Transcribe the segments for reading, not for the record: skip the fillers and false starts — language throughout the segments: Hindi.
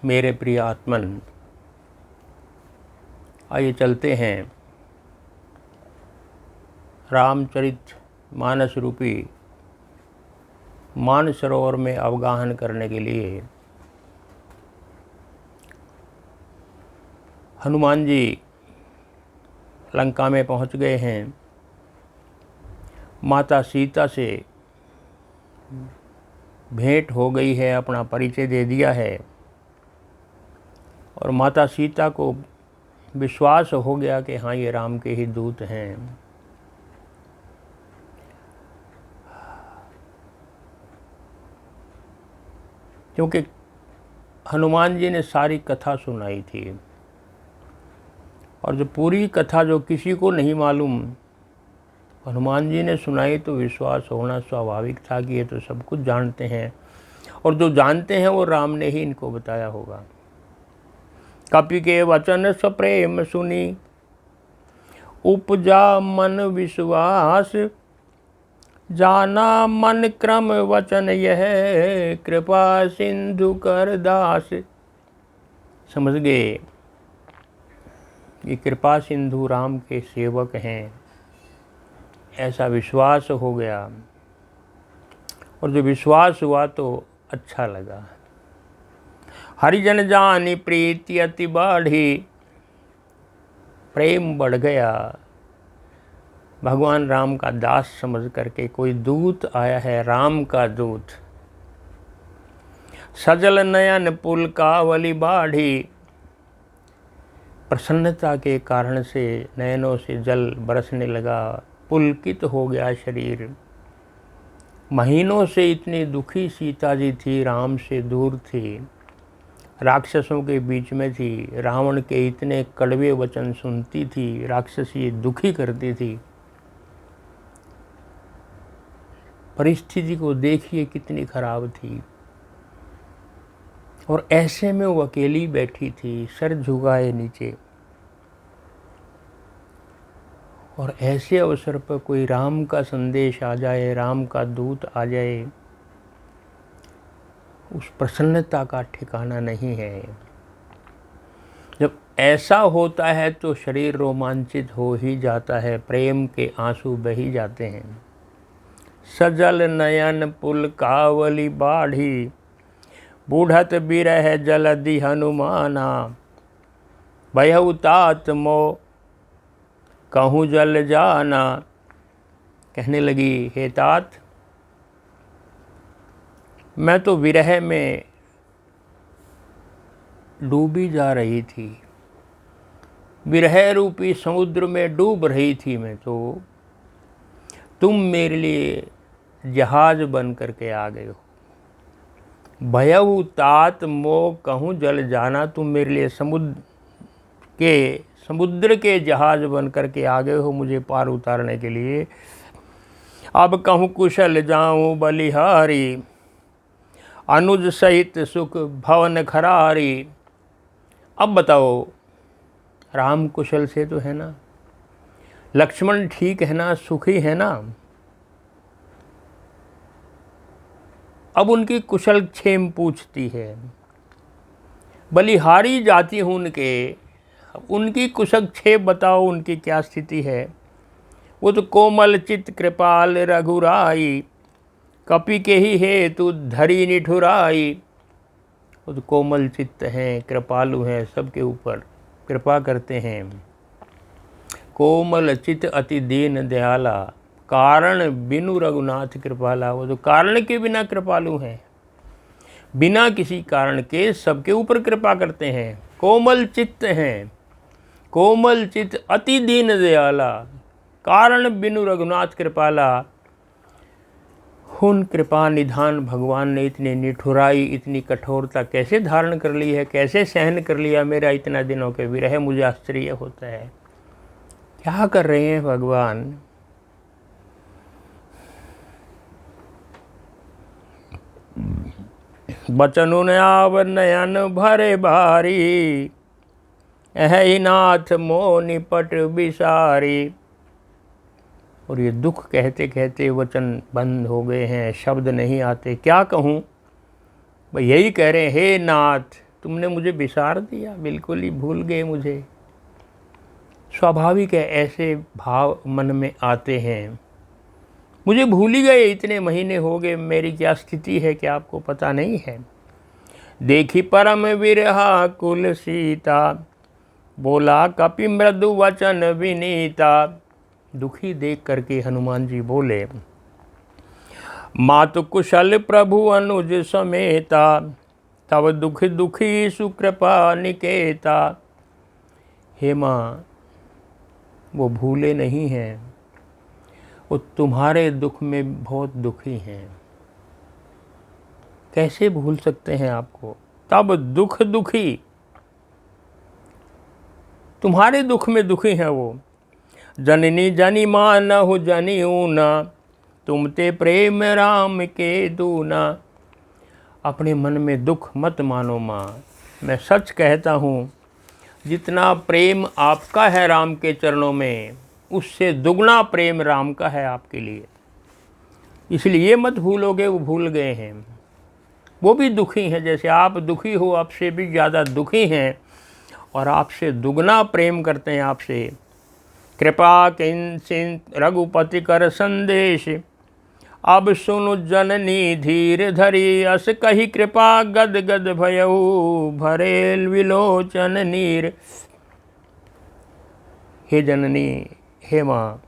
मेरे प्रिय आत्मन, आइए चलते हैं रामचरित मानस रूपी मानसरोवर में अवगाहन करने के लिए। हनुमान जी लंका में पहुंच गए हैं। माता सीता से भेंट हो गई है, अपना परिचय दे दिया है और माता सीता को विश्वास हो गया कि हाँ, ये राम के ही दूत हैं। क्योंकि हनुमान जी ने सारी कथा सुनाई थी और जो पूरी कथा जो किसी को नहीं मालूम हनुमान जी ने सुनाई, तो विश्वास होना स्वाभाविक था कि ये तो सब कुछ जानते हैं और जो जानते हैं वो राम ने ही इनको बताया होगा। कपि के वचन सप्रेम सुनी, उपजा मन विश्वास, जाना मन क्रम वचन यह, कृपा सिंधु कर दास। समझ गए ये कृपा सिंधु राम के सेवक हैं, ऐसा विश्वास हो गया। और जो विश्वास हुआ तो अच्छा लगा। हरिजन जानी प्रीति अति बढ़ी, प्रेम बढ़ गया। भगवान राम का दास समझ करके कोई दूत आया है, राम का दूत। सजल नयन पुलकावली बाढ़ी, प्रसन्नता के कारण से नयनों से जल बरसने लगा, पुलकित हो गया शरीर। महीनों से इतनी दुखी सीता जी थी, राम से दूर थी, राक्षसों के बीच में थी, रावण के इतने कड़वे वचन सुनती थी, राक्षसी दुखी करती थी। परिस्थिति को देखिए कितनी खराब थी और ऐसे में वो अकेली बैठी थी, सर झुकाए नीचे। और ऐसे अवसर पर कोई राम का संदेश आ जाए, राम का दूत आ जाए, उस प्रसन्नता का ठिकाना नहीं है। जब ऐसा होता है तो शरीर रोमांचित हो ही जाता है, प्रेम के आंसू बही जाते हैं। सजल नयन पुलकावली बाढ़ी, बूढ़त बिरह जलधि हनुमाना, भयउ तात मोह कहूँ जल जाना। कहने लगी, हे तात, मैं तो विरह में डूबी जा रही थी, विरह रूपी समुद्र में डूब रही थी मैं तो, तुम मेरे लिए जहाज बन करके आ गए हो। भयउ तात मोह कहूँ जल जाना, तुम मेरे लिए समुद्र के जहाज बन करके आ गए हो मुझे पार उतारने के लिए। अब कहूँ कुशल जाऊँ बलिहारी, अनुज सहित सुख भवन खरारी। अब बताओ, राम कुशल से तो है ना, लक्ष्मण ठीक है ना, सुखी है ना। अब उनकी कुशल क्षेम पूछती है। बलिहारी जाति हूँ उनकी कुशल क्षेम बताओ, उनकी क्या स्थिति है। वो तो कोमल चित कृपाल रघुराई, कपि के ही हेतु धरी निठुराई। वो तो कोमल चित्त हैं, कृपालु हैं, सबके ऊपर कृपा करते हैं। कोमल चित अति दीन दयाला, कारण बिनु रघुनाथ कृपाला। वो तो कारण के बिना कृपालु हैं, बिना किसी कारण के सबके ऊपर कृपा करते हैं। कोमल चित्त हैं, कोमल चित अति दीन दयाला, कारण बिनु रघुनाथ कृपाला। उन कृपा निधान भगवान ने इतनी निठुराई, इतनी कठोरता कैसे धारण कर ली है, कैसे सहन कर लिया मेरा इतना दिनों के विरह। मुझे आश्चर्य होता है, क्या कर रहे हैं भगवान। बचनु आव नयन भरे भारी, अहि नाथ मोह निपट बिसारी। और ये दुख कहते कहते वचन बंद हो गए हैं, शब्द नहीं आते। क्या कहूँ, भाई यही कह रहे हैं, हे नाथ तुमने मुझे बिसार दिया, बिल्कुल ही भूल गए मुझे। स्वाभाविक है, ऐसे भाव मन में आते हैं। मुझे भूल ही गए, इतने महीने हो गए, मेरी क्या स्थिति है कि आपको पता नहीं है। देखी परम विरहा कुल सीता, बोला कपि मृदु वचन विनीता। दुखी देख करके हनुमान जी बोले, मातु कुशल प्रभु अनुज समेता, तब दुखी दुखी सुकृपा निकेता। हे माँ, वो भूले नहीं हैं, वो तुम्हारे दुख में बहुत दुखी हैं। कैसे भूल सकते हैं आपको? तब दुख दुखी, तुम्हारे दुख में दुखी हैं वो। जननी जनि मानहु जनिऊना, तुम ते प्रेम राम के दूना। अपने मन में दुख मत मानो माँ, मैं सच कहता हूँ, जितना प्रेम आपका है राम के चरणों में, उससे दुगना प्रेम राम का है आपके लिए। इसलिए मत भूलोगे, वो भूल गए हैं। वो भी दुखी हैं, जैसे आप दुखी हो, आपसे भी ज़्यादा दुखी हैं और आपसे दुगना प्रेम करते हैं आपसे। कृपा किंचित रघुपति कर संदेश, अब सुनु जननी धीर धरी। अस कही कृपा गद गद भयऊ, भरेल विलोचन नीर। हे जननी, हे माँ,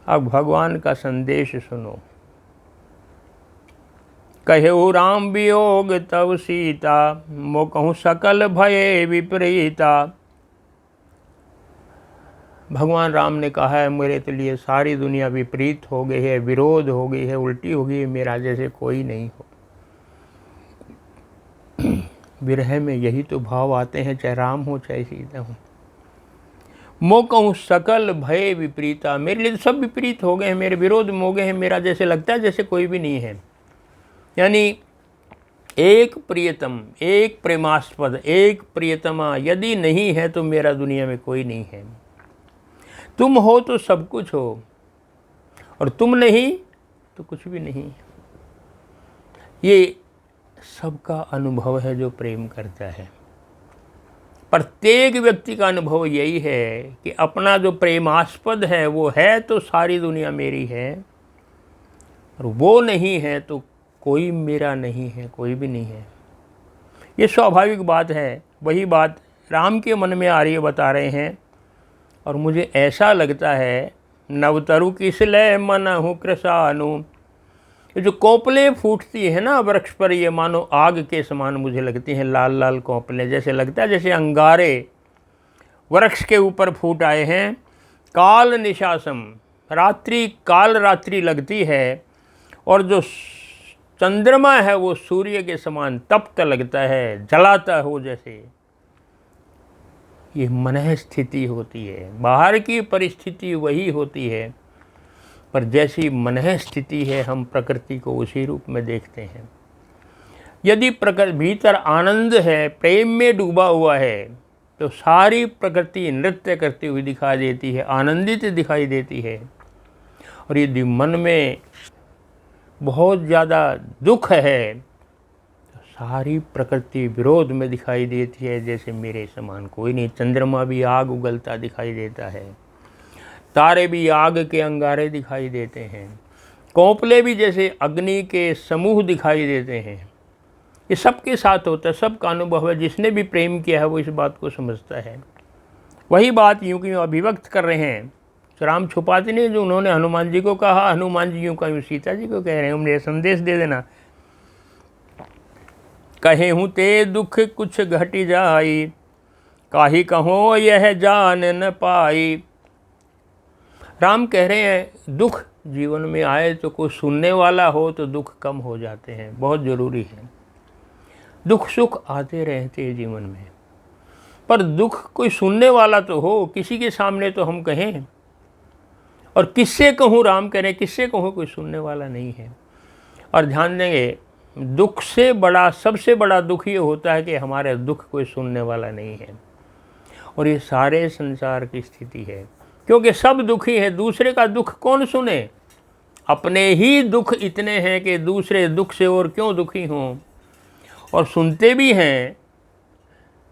अब भगवान का संदेश सुनो। कहु राम वियोग तव सीता, मो कहूँ सकल भये विपरीता। भगवान राम ने कहा है, मेरे तो लिए सारी दुनिया विपरीत हो गई है, विरोध हो गई है, उल्टी हो गई है, मेरा जैसे कोई नहीं हो। विरह में यही तो भाव आते हैं, चाहे राम हो चाहे सीता हो। मो कहूँ सकल भय विपरीता, मेरे लिए तो सब विपरीत हो गए हैं, मेरे विरोध में हो गए हैं, मेरा जैसे लगता है जैसे कोई भी नहीं है। यानी एक प्रियतम, एक प्रेमास्पद, एक प्रियतमा यदि नहीं है तो मेरा दुनिया में कोई नहीं है। तुम हो तो सब कुछ हो, और तुम नहीं तो कुछ भी नहीं। ये सबका अनुभव है जो प्रेम करता है। प्रत्येक व्यक्ति का अनुभव यही है कि अपना जो प्रेमास्पद है वो है तो सारी दुनिया मेरी है, और वो नहीं है तो कोई मेरा नहीं है, कोई भी नहीं है। ये स्वाभाविक बात है। वही बात राम के मन में आ रही है, बता रहे हैं। और मुझे ऐसा लगता है, नवतरु किसलय मनहु कृशानु। ये जो कोपलें फूटती है ना वृक्ष पर, ये मानो आग के समान मुझे लगती हैं, लाल लाल कोपलें। जैसे लगता है जैसे अंगारे वृक्ष के ऊपर फूट आए हैं। काल निशासम, रात्रि काल रात्रि लगती है, और जो चंद्रमा है वो सूर्य के समान तप्त लगता है, जलाता हो जैसे। ये मन स्थिति होती है। बाहर की परिस्थिति वही होती है, पर जैसी मन स्थिति है हम प्रकृति को उसी रूप में देखते हैं। यदि प्रकृति भीतर आनंद है, प्रेम में डूबा हुआ है, तो सारी प्रकृति नृत्य करती हुई दिखाई देती है, आनंदित दिखाई देती है। और यदि मन में बहुत ज़्यादा दुख है तो सारी प्रकृति विरोध में दिखाई देती है, जैसे मेरे समान कोई नहीं। चंद्रमा भी आग उगलता दिखाई देता है, तारे भी आग के अंगारे दिखाई देते हैं, कोपले भी जैसे अग्नि के समूह दिखाई देते हैं। ये सबके साथ होता है, सबका अनुभव है। जिसने भी प्रेम किया है वो इस बात को समझता है। वही बात यूँ की यूँ अभिव्यक्त कर रहे हैं। राम छुपाते नहीं, जो उन्होंने हनुमान जी को कहा, हनुमान जी यूँ का यूँ सीता जी को कह रहे हैं, उन्हें संदेश दे देना। कहे हूँ ते दुख कुछ घट जाई, काहि कहो यह जान न पाई। राम कह रहे हैं, दुख जीवन में आए तो कोई सुनने वाला हो तो दुख कम हो जाते हैं, बहुत ज़रूरी है। दुख सुख आते रहते हैं जीवन में, पर दुख कोई सुनने वाला तो हो, किसी के सामने तो हम कहें। और किससे कहूँ, राम कह रहे हैं किससे कहूँ, कोई सुनने वाला नहीं है। और ध्यान देंगे, दुख से बड़ा, सबसे बड़ा दुख ये होता है कि हमारे दुख कोई सुनने वाला नहीं है। और ये सारे संसार की स्थिति है, क्योंकि सब दुखी है। दूसरे का दुख कौन सुने? अपने ही दुख इतने हैं कि दूसरे दुख से और क्यों दुखी हों। और सुनते भी हैं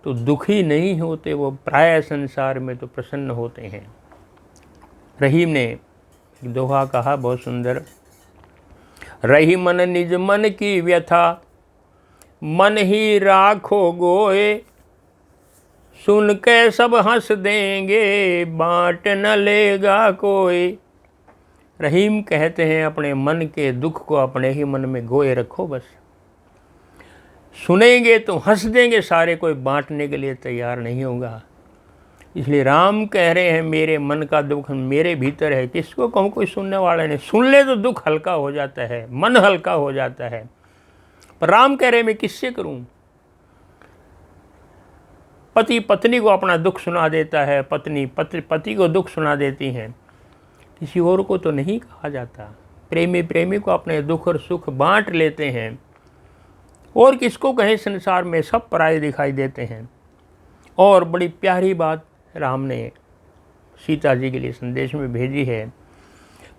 तो दुखी नहीं होते, वो प्राय संसार में तो प्रसन्न होते हैं। रहीम ने एक दोहा कहा बहुत सुंदर, रही मन निज मन की व्यथा, मन ही राखो गोए, सुन के सब हंस देंगे, बांट न लेगा कोई। रहीम कहते हैं अपने मन के दुख को अपने ही मन में गोए रखो, बस सुनेंगे तो हंस देंगे सारे, कोई बांटने के लिए तैयार नहीं होगा। इसलिए राम कह रहे हैं मेरे मन का दुख मेरे भीतर है, किसको कहूँ, कोई सुनने वाला नहीं। सुन ले तो दुख हल्का हो जाता है, मन हल्का हो जाता है। पर राम कह रहे मैं किससे करूं। पति पत्नी को अपना दुख सुना देता है, पत्नी पति को दुख सुना देती हैं, किसी और को तो नहीं कहा जाता। प्रेमी प्रेमी को अपने दुख और सुख बांट लेते हैं, और किसको कहें, संसार में सब पराये दिखाई देते हैं। और बड़ी प्यारी बात राम ने सीता जी के लिए संदेश में भेजी है,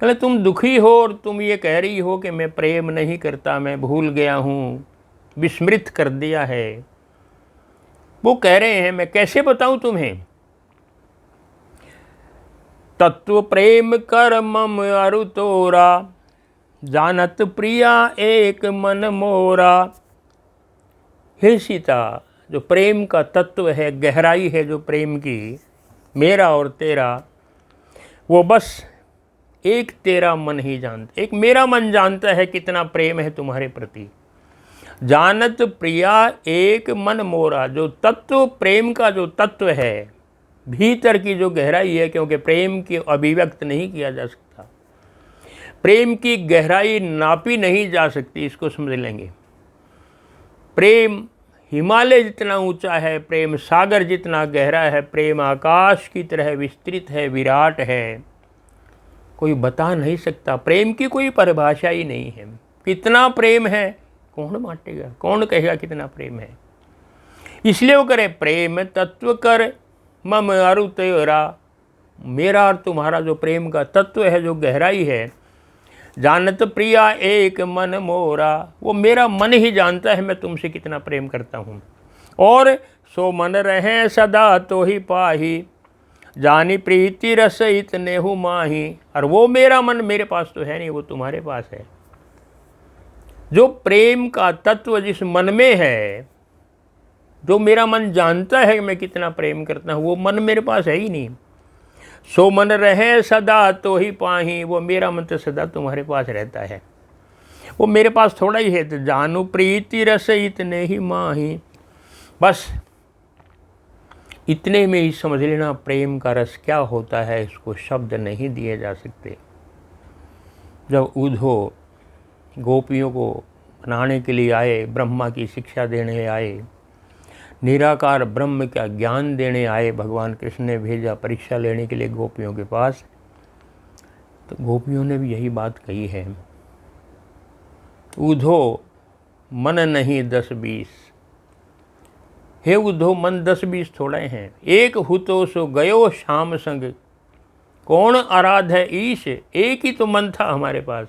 कहले तुम दुखी हो और तुम ये कह रही हो कि मैं प्रेम नहीं करता, मैं भूल गया हूँ, विस्मृत कर दिया है। वो कह रहे हैं मैं कैसे बताऊं तुम्हें, तत्व प्रेम कर मम अरु तोरा, जानत प्रिया एक मन मोरा। हे सीता, जो प्रेम का तत्व है, गहराई है जो प्रेम की, मेरा और तेरा, वो बस एक तेरा मन ही जानता, एक मेरा मन जानता है कितना प्रेम है तुम्हारे प्रति। जानत प्रिया एक मन मोरा, जो तत्व प्रेम का जो तत्व है, भीतर की जो गहराई है, क्योंकि प्रेम की अभिव्यक्त नहीं किया जा सकता, प्रेम की गहराई नापी नहीं जा सकती, इसको समझ लेंगे। प्रेम हिमालय जितना ऊंचा है, प्रेम सागर जितना गहरा है, प्रेम आकाश की तरह विस्तृत है, विराट है, कोई बता नहीं सकता। प्रेम की कोई परिभाषा ही नहीं है। कितना प्रेम है कौन बांटेगा, कौन कहेगा कितना प्रेम है। इसलिए वो करे प्रेम तत्व कर मम अरु तेरा, मेरा और तुम्हारा जो प्रेम का तत्व है, जो गहराई है, जानत प्रिया एक मन मोरा, वो मेरा मन ही जानता है मैं तुमसे कितना प्रेम करता हूँ। और सो मन रहे सदा तो ही पाही, जानी प्रीति रस इतने हूँ माही। और वो मेरा मन मेरे पास तो है नहीं, वो तुम्हारे पास है। जो प्रेम का तत्व जिस मन में है, जो मेरा मन जानता है कि मैं कितना प्रेम करता हूँ, वो मन मेरे पास है ही नहीं। सो मन रहे सदा तो ही पाही, वो मेरा मन तो सदा तुम्हारे पास रहता है, वो मेरे पास थोड़ा ही है। तो जानू प्रीति रस इतने ही माही, बस इतने में ही समझ लेना प्रेम का रस क्या होता है, इसको शब्द नहीं दिए जा सकते। जब उद्धव गोपियों को बनाने के लिए आए, ब्रह्मा की शिक्षा देने आए, निराकार ब्रह्म का ज्ञान देने आए, भगवान कृष्ण ने भेजा परीक्षा लेने के लिए गोपियों के पास, तो गोपियों ने भी यही बात कही है, उद्धव मन नहीं 10-20। हे उद्धव, मन 10-20 थोड़े हैं, एक हुतो सो गयो शाम संग, कौन आराध है ईश। एक ही तो मन था हमारे पास,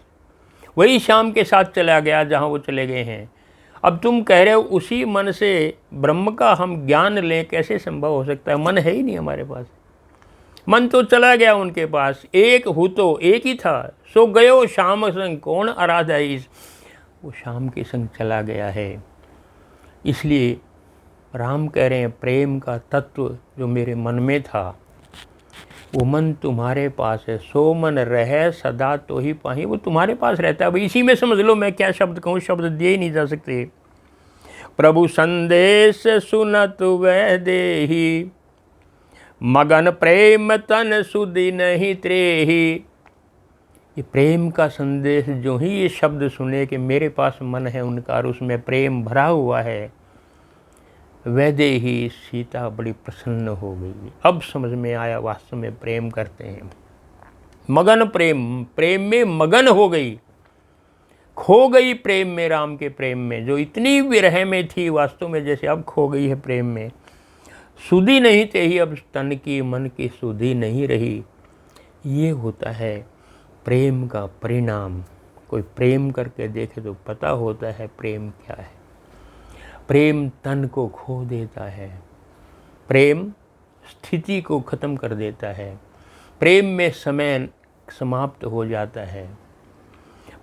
वही शाम के साथ चला गया जहाँ वो चले गए हैं। अब तुम कह रहे हो उसी मन से ब्रह्म का हम ज्ञान लें, कैसे संभव हो सकता है, मन है ही नहीं हमारे पास, मन तो चला गया उनके पास। एक हुतो, एक ही था, सो गयो शाम संग, कौन आराध है ईश, वो शाम के संग चला गया है। इसलिए राम कह रहे हैं प्रेम का तत्व जो मेरे मन में था, वो मन तुम्हारे पास है। सो मन रहे सदा तो ही पाही, वो तुम्हारे पास रहता है। अब इसी में समझ लो, मैं क्या शब्द कहूँ, शब्द दिए ही नहीं जा सकते। प्रभु संदेश सुनत वह देही, मगन प्रेम तन सुधि नहीं त्रेही। ये प्रेम का संदेश जो ही ये शब्द सुने कि मेरे पास मन है उनका और उसमें प्रेम भरा हुआ है, वैदेही, सीता बड़ी प्रसन्न हो गई। अब समझ में आया वास्तव में प्रेम करते हैं। मगन प्रेम, प्रेम में मगन हो गई, खो गई प्रेम में, राम के प्रेम में, जो इतनी विरह में थी वास्तव में जैसे अब खो गई है प्रेम में। सुधि नहीं तेही, अब तन की मन की सुधि नहीं रही। ये होता है प्रेम का परिणाम। कोई प्रेम करके देखे तो पता होता है प्रेम क्या है। प्रेम तन को खो देता है, प्रेम स्थिति को ख़त्म कर देता है, प्रेम में समय समाप्त हो जाता है,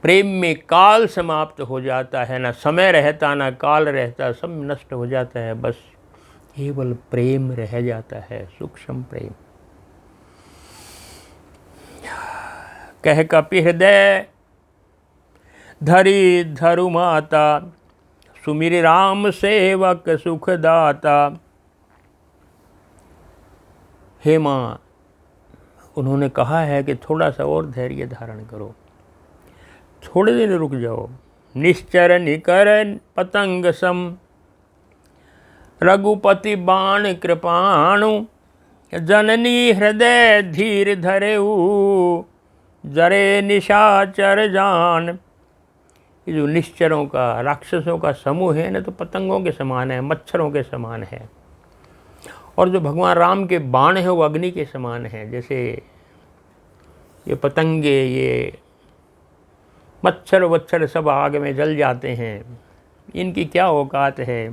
प्रेम में काल समाप्त हो जाता है, ना समय रहता ना काल रहता, सब नष्ट हो जाता है, बस केवल प्रेम रह जाता है, सूक्ष्म प्रेम। कह कपि हृदय धरि धरु माता, सुमिर राम सेवक सुखदाता। हे माँ, उन्होंने कहा है कि थोड़ा सा और धैर्य धारण करो, थोड़े दिन रुक जाओ। निश्चर निकर पतंग सम, रघुपति बाण कृपाणु, जननी हृदय धीर धरेऊ, जरे निशाचर जान। ये जो निश्चरों का, राक्षसों का समूह है ना, तो पतंगों के समान है, मच्छरों के समान है। और जो भगवान राम के बाण है वो अग्नि के समान है। जैसे ये पतंगे, ये मच्छर वच्छर सब आग में जल जाते हैं, इनकी क्या औकात है।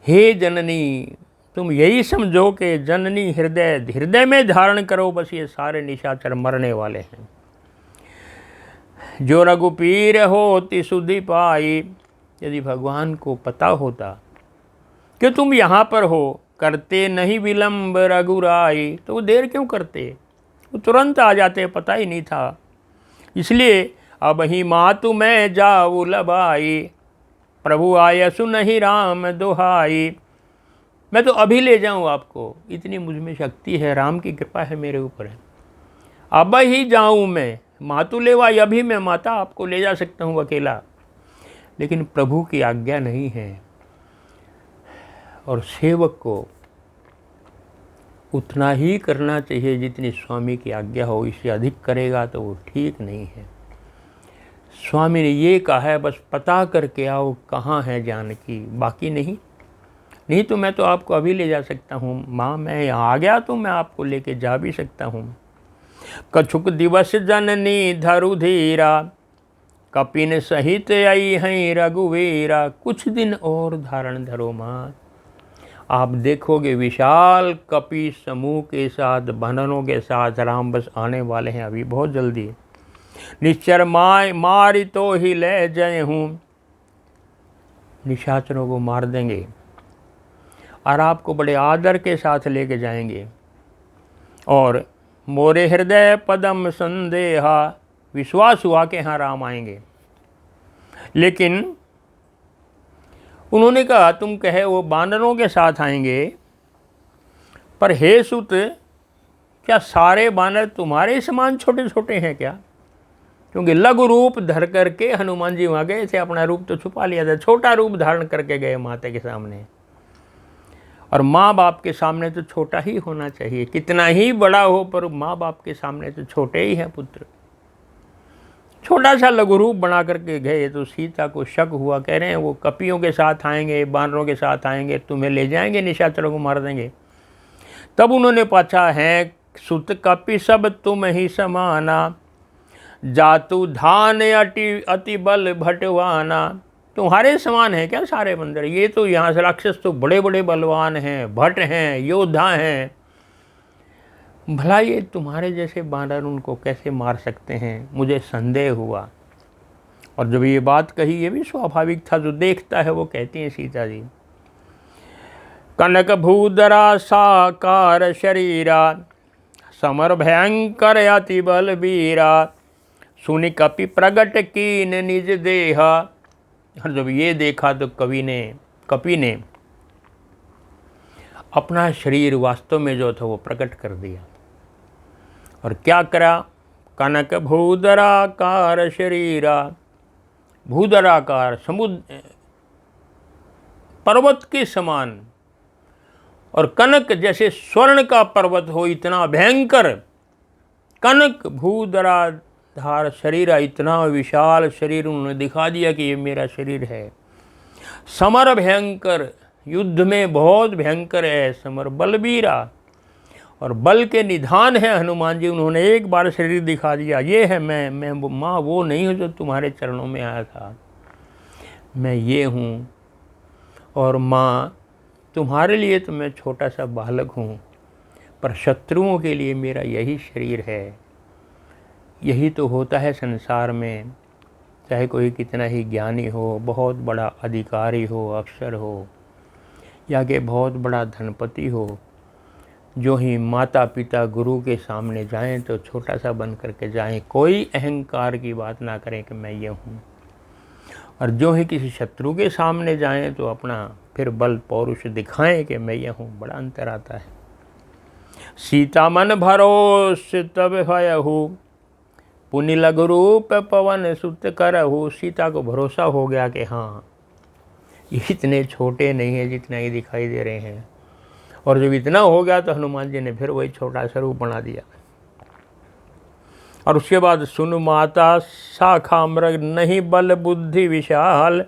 हे जननी, तुम यही समझो कि जननी हृदय में धारण करो, बस ये सारे निशाचर मरने वाले हैं। जो रघुपीर होती सुधि पाई, यदि भगवान को पता होता कि तुम यहाँ पर हो, करते नहीं विलंब रघुराई, तो वो देर क्यों करते, वो तुरंत आ जाते, पता ही नहीं था। इसलिए अब ही मातु मैं जाऊ लबाई, प्रभु आय सुनहि राम दुहाई। मैं तो अभी ले जाऊं आपको, इतनी मुझ में शक्ति है, राम की कृपा है मेरे ऊपर है। अब ही जाऊं मैं, मातु लेवाई, अभी मैं माता आपको ले जा सकता हूं अकेला, लेकिन प्रभु की आज्ञा नहीं है। और सेवक को उतना ही करना चाहिए जितनी स्वामी की आज्ञा हो, इससे अधिक करेगा तो वो ठीक नहीं है। स्वामी ने ये कहा है, बस पता करके आओ कहाँ है जानकी, बाकी नहीं तो मैं तो आपको अभी ले जा सकता हूँ। माँ, मैं यहाँ आ गया तो मैं आपको लेके जा भी सकता हूँ। कछुक दिवस जननी धरु धीरा, कपिन सहित आई हैं रघुवीरा। कुछ दिन और धारण धरो माँ, आप देखोगे विशाल कपि समूह के साथ, वानरों के साथ राम बस आने वाले हैं अभी बहुत जल्दी। निश्चर मारी तो ही ले जाए हूँ, निशाचरों को मार देंगे और आपको बड़े आदर के साथ लेके जाएंगे। और मोरे हृदय पदम संदेहा, विश्वास हुआ कि हाँ राम आएंगे। लेकिन उन्होंने कहा, तुम कहे वो बानरों के साथ आएंगे, पर हे सुत, क्या सारे बानर तुम्हारे समान छोटे छोटे हैं क्या? क्योंकि लघु रूप धर करके हनुमान जी वहाँ गए थे, अपना रूप तो छुपा लिया था, छोटा रूप धारण करके गए माता के सामने। और माँ बाप के सामने तो छोटा ही होना चाहिए, कितना ही बड़ा हो, पर माँ बाप के सामने तो छोटे ही हैं पुत्र। छोटा सा लघु रूप बना करके गए तो सीता को शक हुआ, कह रहे हैं वो कपियों के साथ आएंगे, बानरों के साथ आएंगे, तुम्हें ले जाएंगे, निशाचरों को मार देंगे। तब उन्होंने पूछा, है सुत कपि सब तुम ही समाना, जातु धान अति बल भटवाना। तुम्हारे समान है क्या सारे बंदर? ये तो यहाँ से राक्षस तो बड़े बड़े बलवान हैं, भट हैं, योद्धा हैं, भला ये तुम्हारे जैसे बानर उनको कैसे मार सकते हैं? मुझे संदेह हुआ। और जब ये बात कही, ये भी स्वाभाविक था, जो देखता है वो कहती हैं सीता जी। कनक भूधरा साकार शरीरा, समर भयंकर अति बल वीरा, सुनि कपि प्रगट कीन निज देहा। और जब ये देखा तो कपि ने अपना शरीर वास्तव में जो था वो प्रकट कर दिया। और क्या करा? कनक भूधराकार शरीरा, भूधराकार समुद्र पर्वत के समान, और कनक जैसे स्वर्ण का पर्वत हो, इतना भयंकर। कनक भूधराधार शरीर, इतना विशाल शरीर उन्होंने दिखा दिया कि ये मेरा शरीर है। समर भयंकर, युद्ध में बहुत भयंकर है समर। बलबीरा, और बल के निधान है हनुमान जी। उन्होंने एक बार शरीर दिखा दिया, ये है मैं माँ वो नहीं हूँ जो तुम्हारे चरणों में आया था, मैं ये हूँ। और माँ, तुम्हारे लिए तो मैं छोटा सा बालक हूँ, पर शत्रुओं के लिए मेरा यही शरीर है। यही तो होता है संसार में, चाहे कोई कितना ही ज्ञानी हो, बहुत बड़ा अधिकारी हो, अफसर हो, या कि बहुत बड़ा धनपति हो, जो ही माता पिता गुरु के सामने जाएं तो छोटा सा बन करके जाएं, कोई अहंकार की बात ना करें कि मैं ये हूँ। और जो ही किसी शत्रु के सामने जाएं तो अपना फिर बल पौरुष दिखाएं कि मैं ये हूँ। बड़ा अंतर आता है। सीता मन भरोस तब भयहु, पुनि लघु रूप पवन सुत करहु। सीता को भरोसा हो गया कि हाँ, ये इतने छोटे नहीं है जितना ये दिखाई दे रहे हैं। और जब इतना हो गया तो हनुमान जी ने फिर वही छोटा सा रूप बना दिया। और उसके बाद सुन माता शाखा मृग नहीं बल बुद्धि विशाल,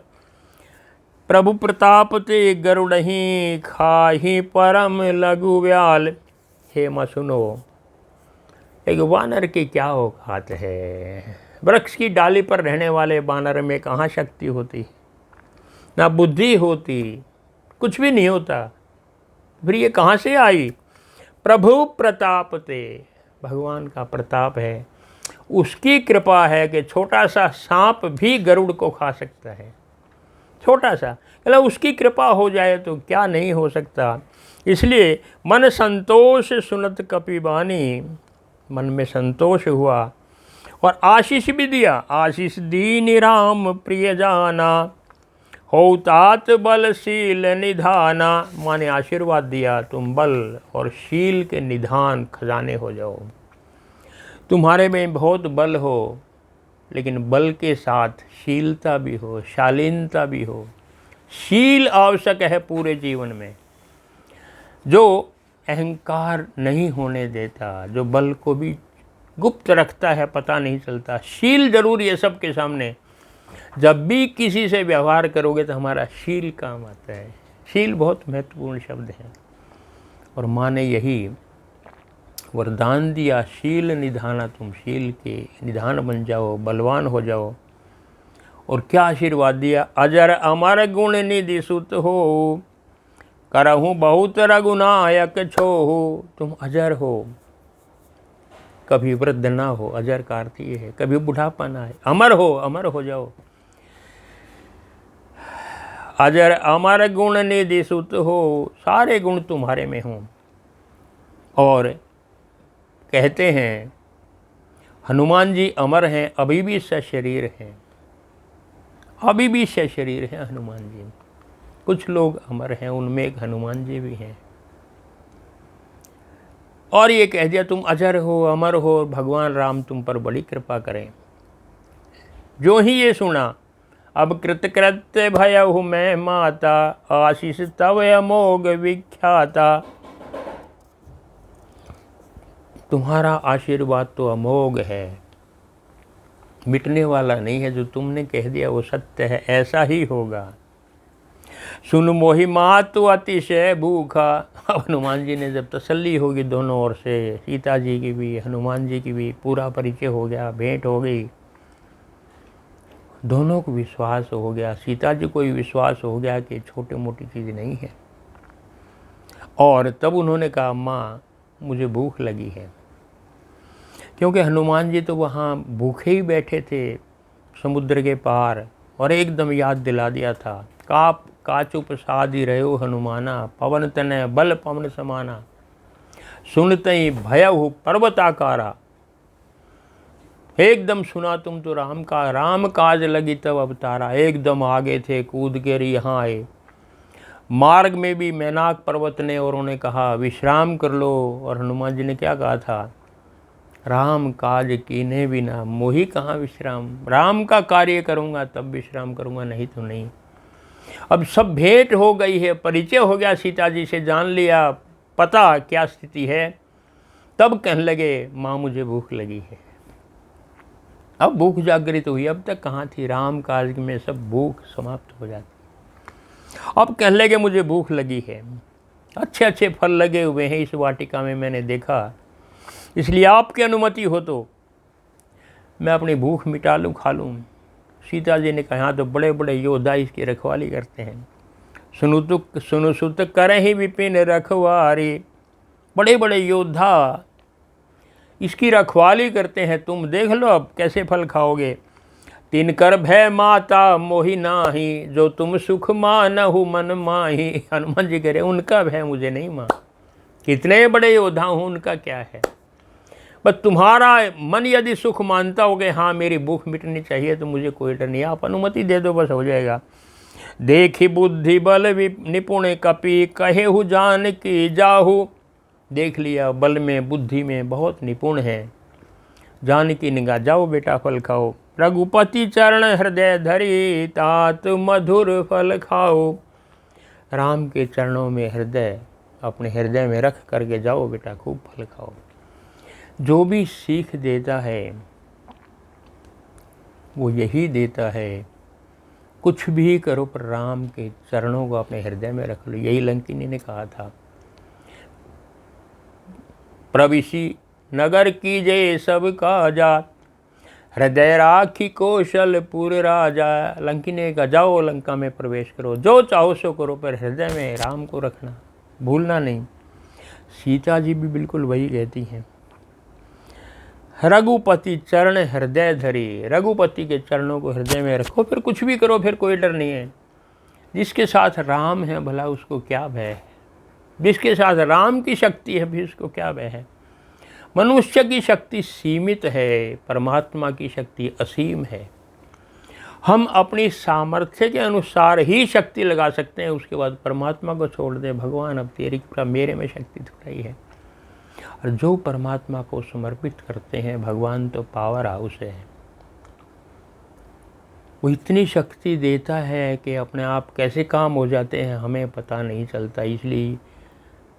प्रभु प्रताप ते गरुड़ही खाही परम लघु व्याल। हे माँ सुनो, एक वानर की क्या औकात है। वृक्ष की डाली पर रहने वाले वानर में कहाँ शक्ति होती, ना बुद्धि होती, कुछ भी नहीं होता। फिर ये कहाँ से आई। प्रभु प्रताप ते, भगवान का प्रताप है, उसकी कृपा है कि छोटा सा सांप भी गरुड़ को खा सकता है। छोटा सा, मतलब उसकी कृपा हो जाए तो क्या नहीं हो सकता। इसलिए मन संतोष सुनत कपिबानी, मन में संतोष हुआ और आशीष भी दिया। आशीष दीन राम प्रिय जाना, हो तात बल शील निधाना। माने आशीर्वाद दिया, तुम बल और शील के निधान खजाने हो जाओ। तुम्हारे में बहुत बल हो, लेकिन बल के साथ शीलता भी हो, शालीनता भी हो। शील आवश्यक है पूरे जीवन में, जो अहंकार नहीं होने देता, जो बल को भी गुप्त रखता है, पता नहीं चलता। शील जरूरी है सबके सामने। जब भी किसी से व्यवहार करोगे तो हमारा शील काम आता है। शील बहुत महत्वपूर्ण शब्द है। और माँ ने यही वरदान दिया, शील निधाना, तुम शील के निधान बन जाओ, बलवान हो जाओ। और क्या आशीर्वाद दिया। अजर अमर गुण निधि सुत हो, करहूँ बहुत रघुनायक छोहु। तुम अजर हो, कभी वृद्ध ना हो, अजर का अर्थ ये है, कभी बुढ़ापा ना है, अमर हो, अमर हो जाओ। अजर अमर गुण निधि सुत हो, सारे गुण तुम्हारे में हों। और कहते हैं हनुमान जी अमर हैं, अभी भी सशरीर हैं, अभी भी सशरीर हैं हनुमान जी। कुछ लोग अमर हैं, उनमें एक हनुमान जी भी हैं। और ये कह दिया तुम अजर हो, अमर हो, भगवान राम तुम पर बड़ी कृपा करें। जो ही ये सुना, अब कृतकृत्य भयहु मैं माता, आशीष तव अमोघ विख्याता। तुम्हारा आशीर्वाद तो अमोघ है, मिटने वाला नहीं है। जो तुमने कह दिया वो सत्य है, ऐसा ही होगा। सुन मोहि मातु अतिशय भूखा। अब हनुमान जी ने जब तसल्ली होगी दोनों ओर से, सीता जी की भी, हनुमान जी की भी, पूरा परिचय हो गया, भेंट हो गई, दोनों को विश्वास हो गया। सीता जी को भी विश्वास हो गया कि छोटी मोटी चीज़ नहीं है। और तब उन्होंने कहा माँ मुझे भूख लगी है। क्योंकि हनुमान जी तो वहाँ भूखे ही बैठे थे समुद्र के पार, और एकदम याद दिला दिया था। काप काचुप साधि रहो हनुमाना, पवन तनय बल पवन समाना, सुनतई भयहु पर्वताकारा। एकदम सुना तुम तो राम काज लगी तब अवतारा। एकदम आगे थे, कूद कर यहाँ आए। मार्ग में भी मैनाक पर्वत ने और उन्हें कहा विश्राम कर लो। और हनुमान जी ने क्या कहा था, राम काज कीने बिना मोहि कहाँ विश्राम। राम का कार्य करूँगा तब विश्राम करूँगा, नहीं तो नहीं। अब सब भेंट हो गई है, परिचय हो गया, सीता जी से जान लिया, पता क्या स्थिति है। तब कहने लगे माँ मुझे भूख लगी है। अब भूख जागृत हुई, अब तक कहाँ थी, राम काज में सब भूख समाप्त हो जाती। अब कहने लगे मुझे भूख लगी है, अच्छे अच्छे फल लगे हुए हैं इस वाटिका में, मैंने देखा, इसलिए आपकी अनुमति हो तो मैं अपनी भूख मिटा लूँ, खा लूँ। सीता जी ने कहा हाँ तो बड़े बड़े योद्धा इसकी रखवाली करते हैं, सुनु सुत करहि विपिन रखवारी। बड़े बड़े योद्धा इसकी रखवाली करते हैं, तुम देख लो अब कैसे फल खाओगे। तिन कर भय माता मोहि नाही, जो तुम सुख मानहु मन माही। हनुमान जी कह रहे उनका भय मुझे नहीं मां, कितने बड़े योद्धा हूँ उनका क्या है, बस तुम्हारा मन यदि सुख मानता हो कि हाँ मेरी भूख मिटनी चाहिए तो मुझे कोई डर नहीं, आप अनुमति दे दो बस हो जाएगा। देखी बुद्धि बल निपुण कपि, कहेहु जान की जाहु। देख लिया बल में बुद्धि में बहुत निपुण है, जान की निगाह, जाओ बेटा फल खाओ। रघुपति चरण हृदय धरी, तात मधुर फल खाओ। राम के चरणों में हृदय अपने हृदय में रख करके जाओ बेटा खूब फल खाओ। जो भी सीख देता है वो यही देता है, कुछ भी करो पर राम के चरणों को अपने हृदय में रख लो। यही लंकिनी ने कहा था, प्रविशी नगर कीजे सब काजा, हृदय राखी कौशलपुर राजा। लंकिनी ने कहा जाओ लंका में प्रवेश करो, जो चाहो सो करो पर हृदय में राम को रखना, भूलना नहीं। सीता जी भी बिल्कुल वही कहती हैं, रघुपति चरण हृदय धरी। रघुपति के चरणों को हृदय में रखो, फिर कुछ भी करो, फिर कोई डर नहीं है। जिसके साथ राम है भला उसको क्या भय है, जिसके साथ राम की शक्ति है भी उसको क्या भय है। मनुष्य की शक्ति सीमित है, परमात्मा की शक्ति असीम है। हम अपनी सामर्थ्य के अनुसार ही शक्ति लगा सकते हैं, उसके बाद परमात्मा को छोड़ दें, भगवान अब तेरी कृपा, मेरे में शक्ति थोड़ा ही है। और जो परमात्मा को समर्पित करते हैं भगवान तो पावर हाउस है, वो इतनी शक्ति देता है कि अपने आप कैसे काम हो जाते हैं हमें पता नहीं चलता। इसलिए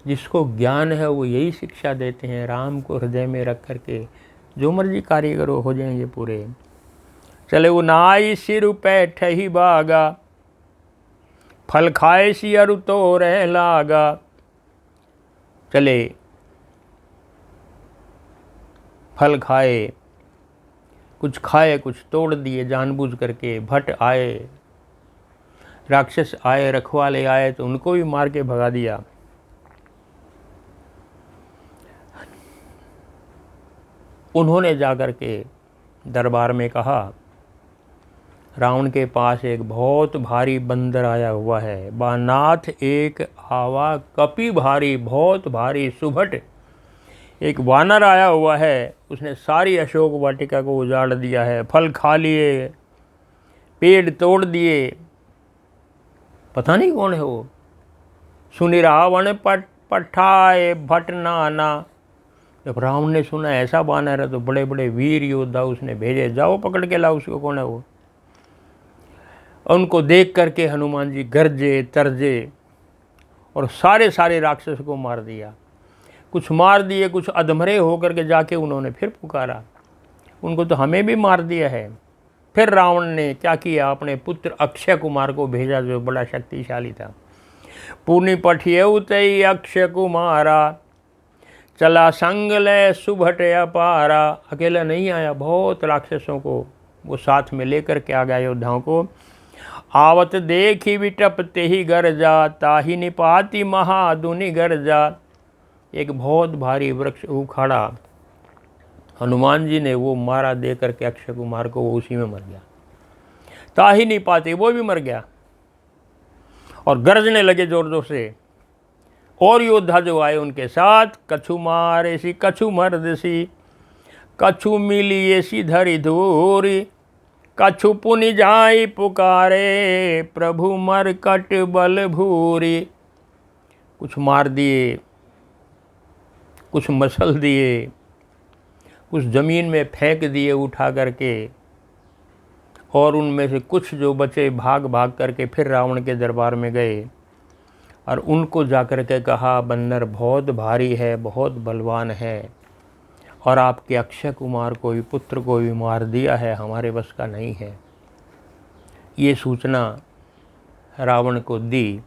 जिसको ज्ञान है वो यही शिक्षा देते हैं, राम को हृदय में रख करके जो मर्जी कार्य करो हो जाएंगे पूरे। चले वो नाई सिर पैठ ही बागा, फल खाए सी अरु तो रह लागा। चले फल खाए, कुछ खाए कुछ तोड़ दिए जानबूझ करके। भट आए, राक्षस आए, रखवाले आए तो उनको भी मार के भगा दिया। उन्होंने जाकर के दरबार में कहा रावण के पास एक बहुत भारी बंदर आया हुआ है, बानाथ एक आवा कपि भारी, बहुत भारी सुभट एक वानर आया हुआ है, उसने सारी अशोक वाटिका को उजाड़ दिया है, फल खा लिए, पेड़ तोड़ दिए, पता नहीं कौन है वो। सुनि रावण पठाए भट नाना। जब रावण ने सुना ऐसा बानर है तो बड़े बड़े वीर योद्धा उसने भेजे, जाओ पकड़ के लाओ उसको, कौन है वो। उनको देख करके हनुमान जी गरजे तरजे और सारे राक्षस को मार दिया। कुछ मार दिए, कुछ अधमरे होकर के जाके उन्होंने फिर पुकारा, उनको तो हमें भी मार दिया है। फिर रावण ने क्या किया, अपने पुत्र अक्षय कुमार को भेजा जो बड़ा शक्तिशाली था। पुनि पठियउ तई अक्षय कुमारा, चला संग ले सुभट अपारा। अकेला नहीं आया, बहुत राक्षसों को वो साथ में लेकर के आ गया योद्धाओं को। आवत देखी विटपते ही गरजा, ताहि निपाति महादुनि गरजा। एक बहुत भारी वृक्ष उखाड़ा, हनुमान जी ने वो मारा दे करके अक्षय कुमार को, वो उसी में मर गया। ताहि निपाति, वो भी मर गया और गरजने लगे जोर जोर से। और योद्धा जो आए उनके साथ, कछु मारे सी कछु मर्द सी, कछु मिलिए सी धरि धूरी, कछु पुनि जाई पुकारे, प्रभु मरकट बल भूरी। कुछ मार दिए, कुछ मसल दिए, कुछ ज़मीन में फेंक दिए उठा करके, और उनमें से कुछ जो बचे भाग भाग करके फिर रावण के दरबार में गए और उनको जाकर के कहा बंदर बहुत भारी है, बहुत बलवान है और आपके अक्षय कुमार को भी, पुत्र को भी मार दिया है, हमारे बस का नहीं है। ये सूचना रावण को दी।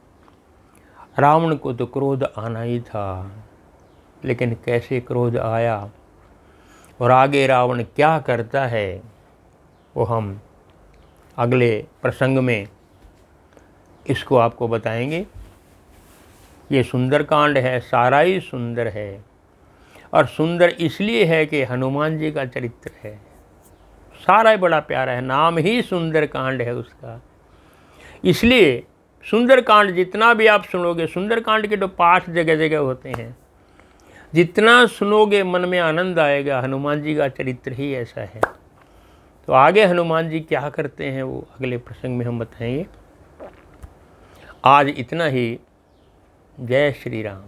रावण को तो क्रोध आना ही था, लेकिन कैसे क्रोध आया और आगे रावण क्या करता है वो हम अगले प्रसंग में इसको आपको बताएंगे। ये सुंदरकांड है, सारा ही सुंदर है, और सुंदर इसलिए है कि हनुमान जी का चरित्र है, सारा ही बड़ा प्यारा है, नाम ही सुंदरकांड है उसका। इसलिए सुंदरकांड जितना भी आप सुनोगे, सुंदरकांड के तो पाठ जगह जगह होते हैं, जितना सुनोगे मन में आनंद आएगा। हनुमान जी का चरित्र ही ऐसा है। तो आगे हनुमान जी क्या करते हैं वो अगले प्रसंग में हम बताएंगे। आज इतना ही। जय श्री राम।